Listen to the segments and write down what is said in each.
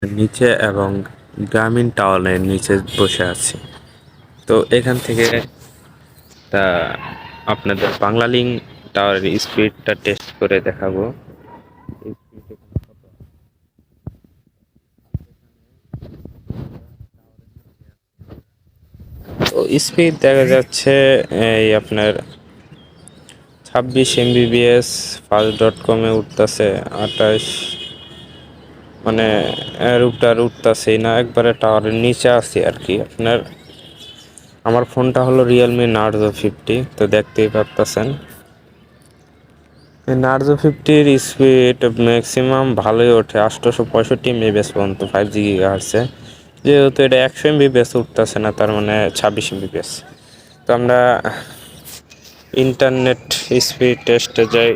নিচে এবং গ্রামীণ টাওয়ারের নিচে বসে আছি। তো এখান থেকে তা আপনাদের বাংলালিংক টাওয়ারের স্পিডটা টেস্ট করে দেখাবো। তো স্পিড দেখা যাচ্ছে এই আপনার 26 Mbps ফাস্ট.কমে উঠতেছে, 28 মানে রুটটা উঠতেছেই না, একবারে টাওয়ারের নিচে আছি আর কি। আপনার আমার ফোনটা হলো রিয়েলমি নার্জো 50, তো দেখতেই পারতেছেন নার্জো 50-র স্পিড ম্যাক্সিমাম ভালোই ওঠে, 865 MBps পর্যন্ত 5G গিগাহার্টসে। যেহেতু এটা 100 MBps উঠতেছে না, তার মানে 26 MBps। তো আমরা ইন্টারনেট স্পিড টেস্টে যাই,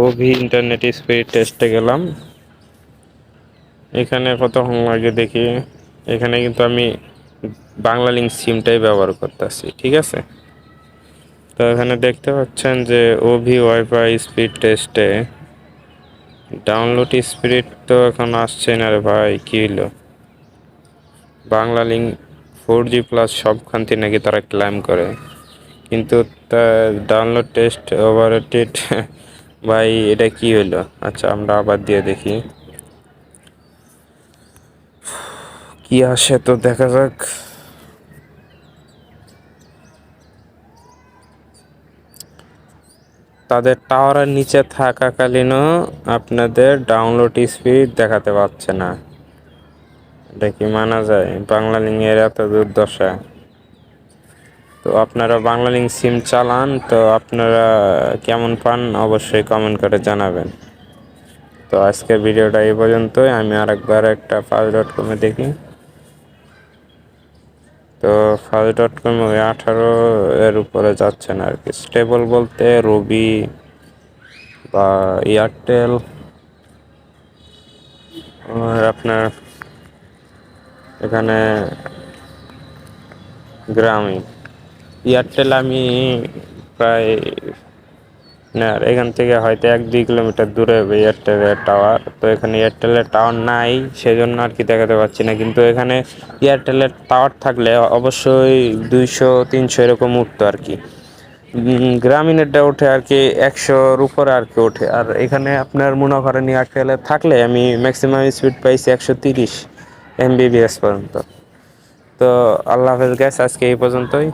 ওভি ইন্টারনেট স্পিড টেস্টে গেলাম। এখানে কতক্ষণ লাগে দেখি। এখানে কিন্তু আমি বাংলালিংক সিমটাই ব্যবহার করতেছি, ঠিক আছে। তো এখানে দেখতে পাচ্ছেন যে ওভি ওয়াইফাই স্পিড টেস্টে ডাউনলোড স্পিড তো এখন আসছে না রে ভাই, কি হলো। বাংলালিংক 4G+ সবখানতে নাকি তারা ক্লেম করে, কিন্তু ডাউনলোড টেস্ট ওভাররেটেড। ভাই এটা কি হলো। আচ্ছা আমরা আবার দিয়ে দেখি কি আসে, তো দেখা যাক। তাদের টাওয়ারের নিচে থাকাকালীনও আপনাদের ডাউনলোড স্পিড দেখাতে পাচ্ছে না, এটা কি মানা যায়? বাংলালিংকের এত দুর্দশা। তো আপনারা বাংলালিংক সিম চালান, তো আপনারা কেমন পান অবশ্যই কমেন্ট করে জানাবেন। তো আজকের ভিডিওটা এই পর্যন্তই। আমি আরেকবার একটা ফাস্ট.কমে দেখি। তো ফাস্ট.কম ওই 18 এর উপরে যাচ্ছে না আর কি। স্টেবল বলতে রবি বা এয়ারটেল আর আপনার এখানে গ্রামীণ। এয়ারটেল আমি প্রায় না, এখান থেকে হয়তো 1-2 কিলোমিটার দূরে হবে এয়ারটেলের টাওয়ার। তো এখানে এয়ারটেলের টাওয়ার নাই, সেজন্য আর কি দেখাতে পাচ্ছি না। কিন্তু এখানে এয়ারটেলের টাওয়ার থাকলে অবশ্যই 200-300 এরকম উঠতো আর কি। গ্রামীণেরটা ওঠে আর কি 100-র উপরে আর কি ওঠে। আর এখানে আপনার মনে করেন এয়ারটেলের থাকলে আমি ম্যাক্সিমাম স্পিড পাইছি 130 MBps পর্যন্ত। তো আল্লাহ হাফেজ গাইস, আজকে এই পর্যন্তই।